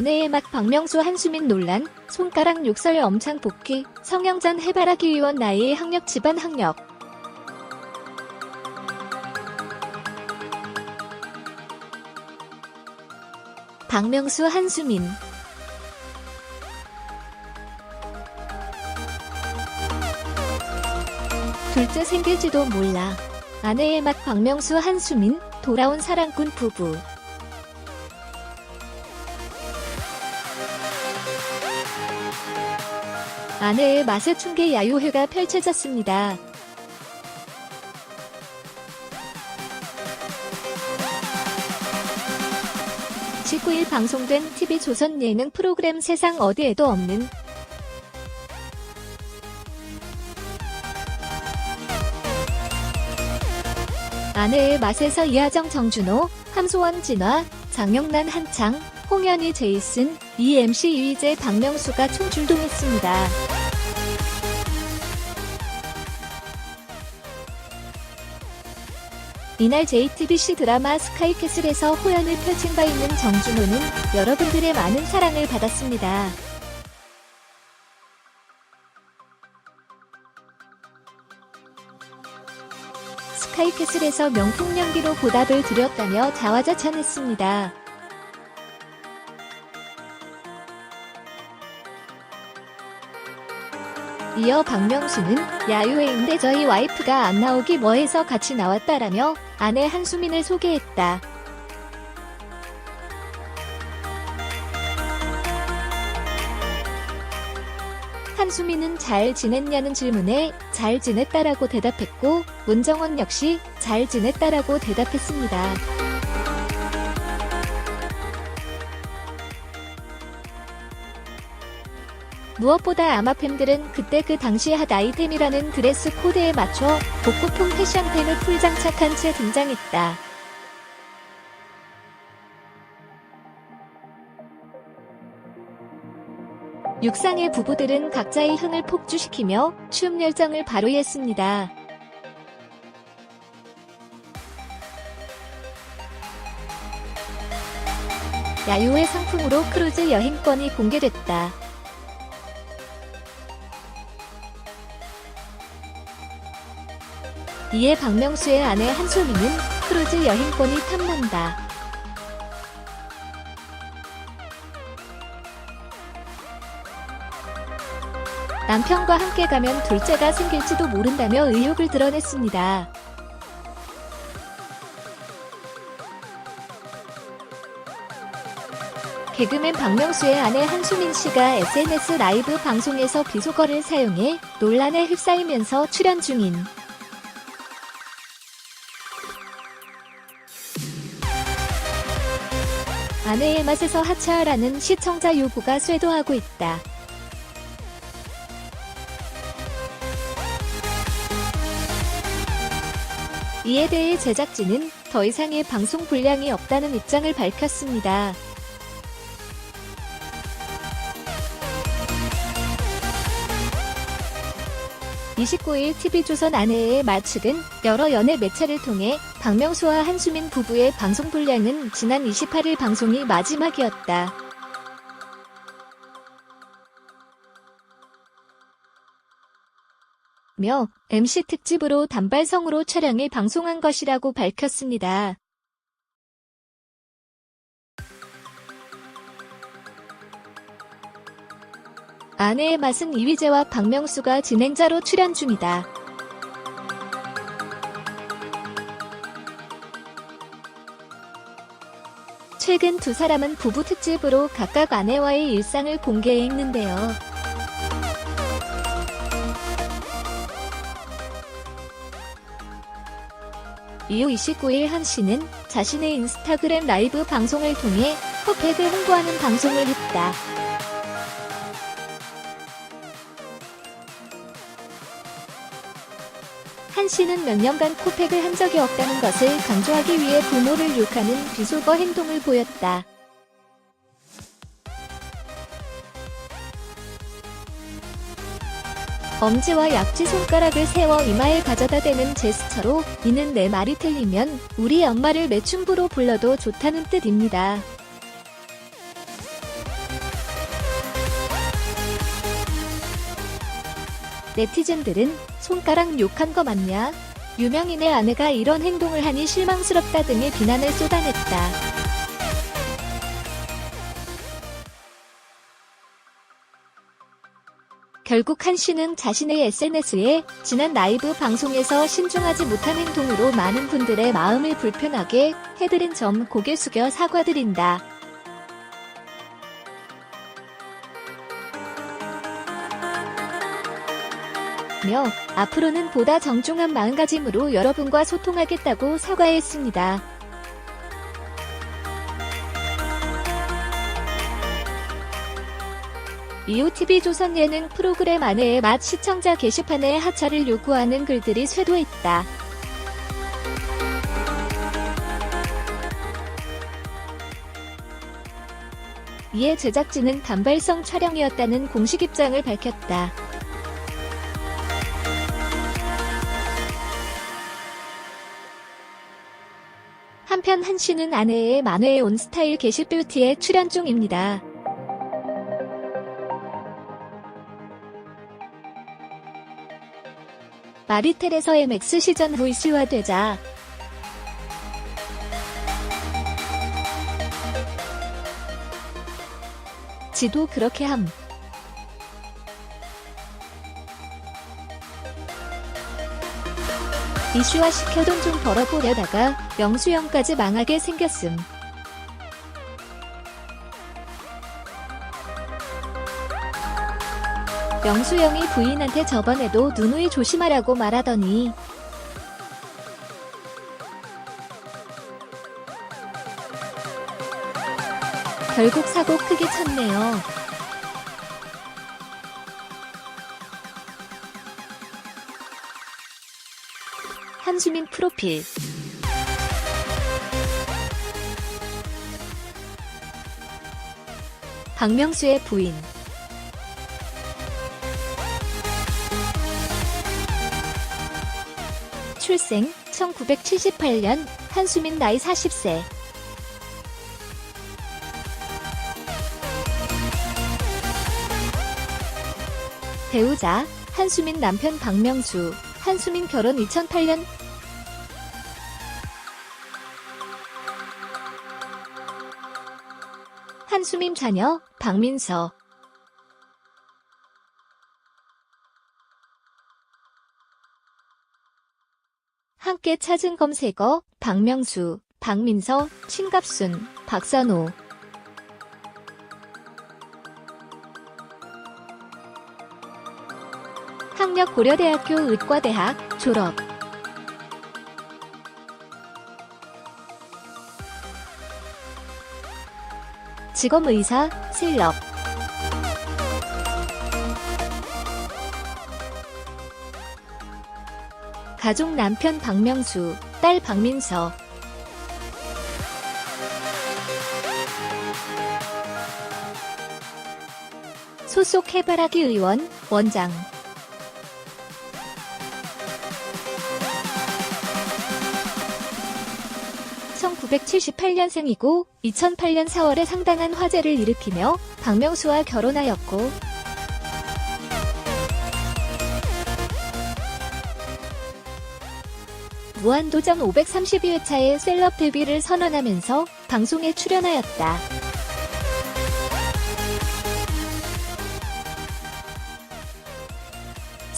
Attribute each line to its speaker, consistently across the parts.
Speaker 1: 아내의 막 박명수 한수민 논란, 손가락 욕설 엄창 복귀, 성형전 해바라기 의원 나이의 학력 집안 학력. 박명수 한수민. 둘째 생길지도 몰라. 아내의 막 박명수 한수민, 돌아온 사랑꾼 부부. 아내의 맛의 충계 야유회가 펼쳐졌습니다. (19일) 방송된 TV조선 예능 프로그램 세상 어디에도 없는 아내의 맛에서 이하정 정준호, 함소원 진화, 장영란 한창, 홍현희 제이슨, 이 MC 유희재 박명수가 총출동했습니다. 이날 JTBC 드라마 스카이캐슬에서 호연을 펼친 바 있는 정준호는 여러분들의 많은 사랑을 받았습니다. 스카이캐슬에서 명품 연기로 보답을 드렸다며 자화자찬했습니다. 이어 박명수는 야유회인데 저희 와이프가 안 나오기 뭐해서 같이 나왔다라며 아내 한수민을 소개했다. 한수민은 잘 지냈냐는 질문에 잘 지냈다라고 대답했고 문정원 역시 잘 지냈다라고 대답했습니다. 무엇보다 아마 팬들은 그때 그 당시 핫 아이템이라는 드레스 코드에 맞춰 복고풍 패션템을 풀 장착한 채 등장했다. 육상의 부부들은 각자의 흥을 폭주시키며 춤 열정을 발휘했습니다. 야유회 상품으로 크루즈 여행권이 공개됐다. 이에 박명수의 아내 한수민은 크루즈 여행권이 탐난다. 남편과 함께 가면 둘째가 생길지도 모른다며 의욕을 드러냈습니다. 개그맨 박명수의 아내 한수민 씨가 SNS 라이브 방송에서 비속어를 사용해 논란에 휩싸이면서 출연 중인 아내의 맛에서 하차하라는 시청자 요구가 쇄도하고 있다. 이에 대해 제작진은 더 이상의 방송 분량이 없다는 입장을 밝혔습니다. (29일) TV조선 아내의 맛 측은 여러 연예 매체를 통해 박명수와 한수민 부부의 방송 분량은 지난 28일 방송이 마지막이었다. 며 MC 특집으로 단발성으로 촬영해 방송한 것이라고 밝혔습니다. 아내의 맛은 이휘재와 박명수가 진행자로 출연 중이다. 최근 두 사람은 부부 특집으로 각각 아내와의 일상을 공개했는데요. 이후 29일 한 씨는 자신의 인스타그램 라이브 방송을 통해 코팩을 홍보하는 방송을 했다. 한 씨는 몇 년간 코팩을 한 적이 없다는 것을 강조하기 위해 부모를 욕하는 비속어 행동을 보였다. 엄지와 약지 손가락을 세워 이마에 가져다 대는 제스처로 이는 내 말이 틀리면 우리 엄마를 매춘부로 불러도 좋다는 뜻입니다. 네티즌들은 손가락 욕한 거 맞냐? 유명인의 아내가 이런 행동을 하니 실망스럽다 등의 비난을 쏟아냈다. 결국 한 씨는 자신의 SNS에 지난 라이브 방송에서 신중하지 못한 행동으로 많은 분들의 마음을 불편하게 해드린 점 고개 숙여 사과드린다. 며 앞으로는 보다 정중한 마음가짐으로 여러분과 소통하겠다고 사과했습니다. 이후 TV조선 예능 프로그램 아내의 맛 시청자 게시판에 하차를 요구하는 글들이 쇄도했다. 이에 제작진은 단발성 촬영이었다는 공식 입장을 밝혔다. 한편 한 씨는 아내의 만회의 온 스타일 게시뷰티에 출연 중입니다. 마리텔에서 MX 시전 VC화되자 지도 그렇게 함. 이슈화 시켜 돈 좀 벌어보려다가 영수형까지 망하게 생겼음. 영수형이 부인한테 저번에도 누누이 조심하라고 말하더니 결국 사고 크게 쳤네요. 한수민 프로필. 박명수의 부인. 출생 1978년, 한수민 나이 40세. 배우자, 한수민 남편 박명수, 한수민 결혼 2008년. 한수민 자녀, 박민서. 함께 찾은 검색어, 박명수, 박민서, 신갑순, 박선호. 학력 고려대학교 의과대학 졸업. 직업 의사, 셀럽. 가족 남편 박명수, 딸 박민서. 소속 해바라기 의원, 원장. 1978년생이고 2008년 4월에 상당한 화제를 일으키며 박명수와 결혼하였고 무한도전 532회차에 셀럽 데뷔를 선언하면서 방송에 출연하였다.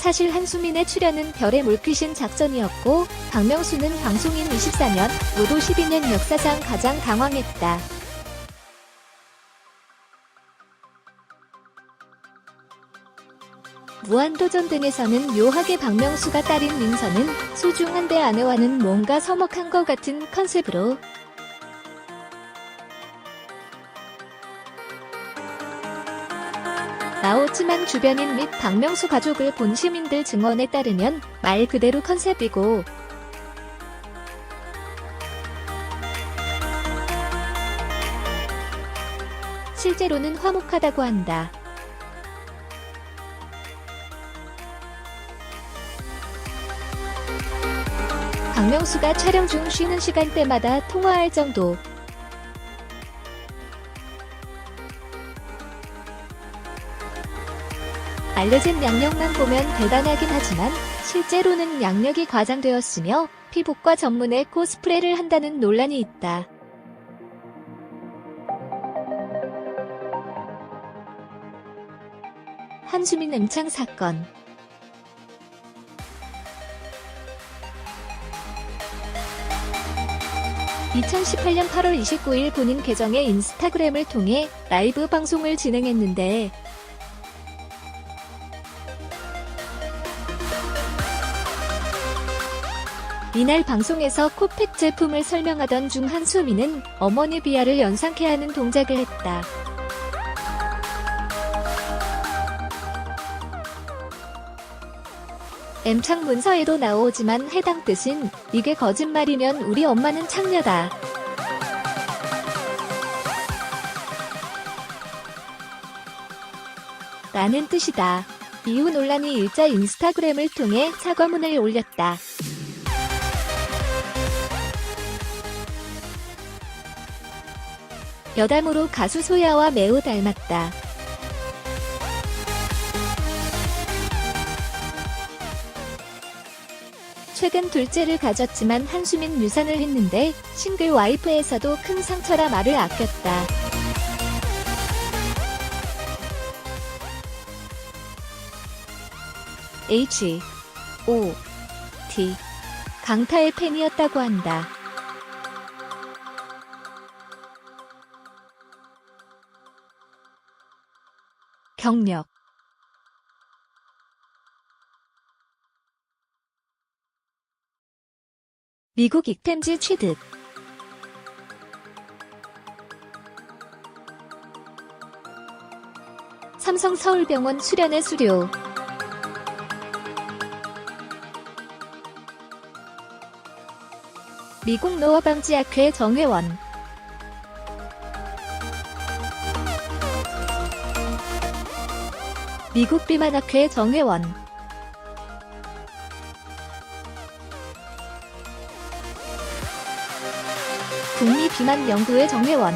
Speaker 1: 사실 한수민의 출연은 별의 물귀신 작전이었고 박명수는 방송인 24년, 무도 12년 역사상 가장 당황했다. 무한도전 등에서는 묘하게 박명수가 딸인 민서는 소중한데 아내와는 뭔가 서먹한 것 같은 컨셉으로 나오지만 주변인 및 박명수 가족을 본 시민들 증언에 따르면 말 그대로 컨셉이고 실제로는 화목하다고 한다. 박명수가 촬영 중 쉬는 시간대마다 통화할 정도. 알려진 양력만 보면 대단하긴 하지만 실제로는 양력이 과장되었으며 피복과 전문의 코스프레를 한다는 논란이 있다. 한수민 음창 사건. (2018년 8월 29일) 본인 계정의 인스타그램을 통해 라이브 방송을 진행했는데 이날 방송에서 코팩 제품을 설명하던 중 한수민은 어머니 비하를 연상케 하는 동작을 했다. M창 문서에도 나오지만 해당 뜻은 이게 거짓말이면 우리 엄마는 창녀다. 라는 뜻이다. 이후 논란이 일자 인스타그램을 통해 사과문을 올렸다. 여담으로 가수 소야와 매우 닮았다. 최근 둘째를 가졌지만 한수민 유산을 했는데 싱글 와이프에서도 큰 상처라 말을 아꼈다. H.O.T. 강타의 팬이었다고 한다. 경력. 미국 익템즈 취득. 삼성 서울병원 수련회 수료. 미국 노화방지학회 정회원. 미국 비만학회 정회원. 북미 비만 연구회 정회원.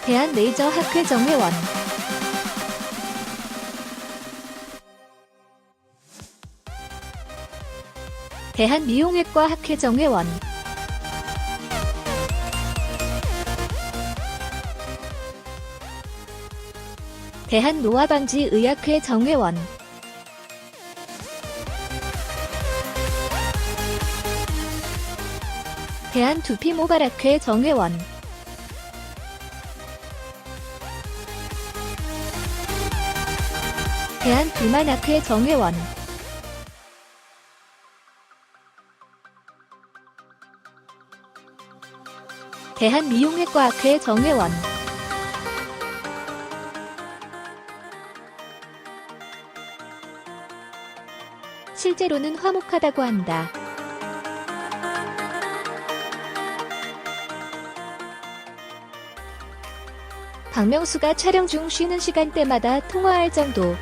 Speaker 1: 대한 레이저 학회 정회원. 대한 미용외과 학회 정회원. 대한 노화방지의학회 정회원. 대한 두피모발학회 정회원. 대한 비만학회 정회원. 대한 미용외과학회 정회원. 실제로는 화목하다고 한다. 박명수가 촬영 중 쉬는 시간대마다 통화할 정도.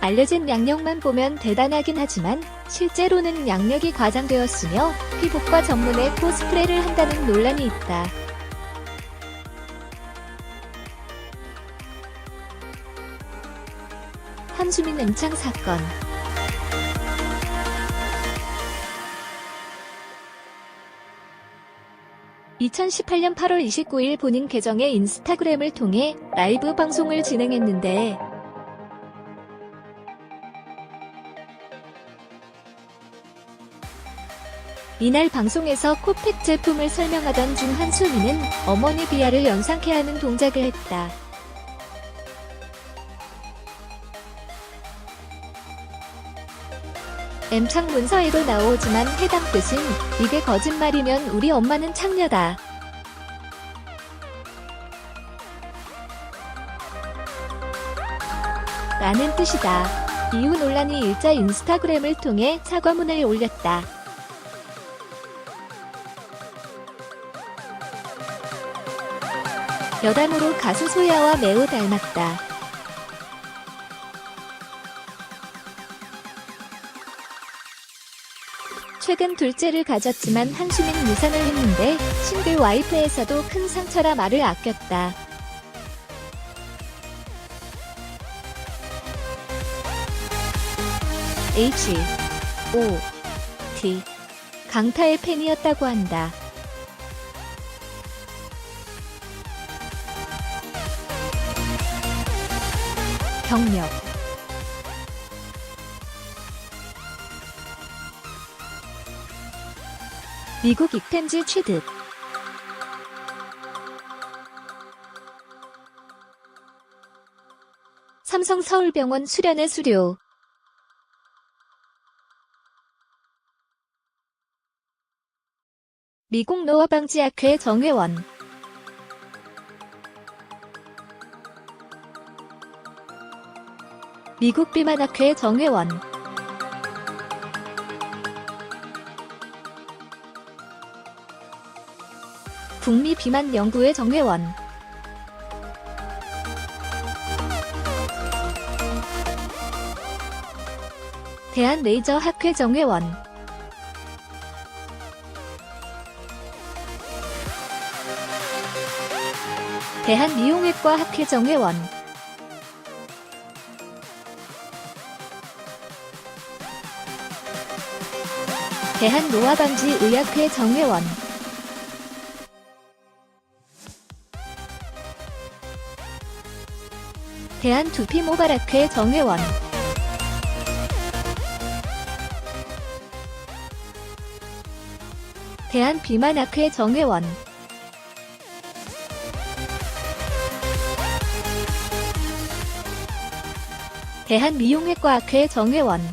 Speaker 1: 알려진 양력만 보면 대단하긴 하지만 실제로는 양력이 과장되었으며 피복과 전문의 코스프레를 한다는 논란이 있다. 한수민 음창 사건. (2018년 8월 29일) 본인 계정의 인스타그램을 통해 라이브 방송을 진행했는데 이날 방송에서 코팩 제품을 설명하던 중 한수민은 어머니 비하를 연상케 하는 동작을 했다. M창 문서에도 나오지만 해당 뜻은 이게 거짓말이면 우리 엄마는 창녀다. 라는 뜻이다. 이후 논란이 일자 인스타그램을 통해 사과문을 올렸다. 여담으로 가수 소야와 매우 닮았다. 최근 둘째를 가졌지만 한수민 유산을 했는데 싱글 와이프에서도 큰 상처라 말을 아꼈다. H.O.T. 강타의 팬이었다고 한다. 경력 미국 익펜즈 취득 삼성 서울병원 수련회 수료 미국 노화방지학회 정회원 미국 비만학회 정회원 북미 비만 연구회 정회원 대한 레이저 학회 정회원 대한 미용외과 학회 정회원 대한 노화방지의학회 정회원 대한 두피모발학회 정회원 대한 비만학회 정회원 대한 미용외과학회 정회원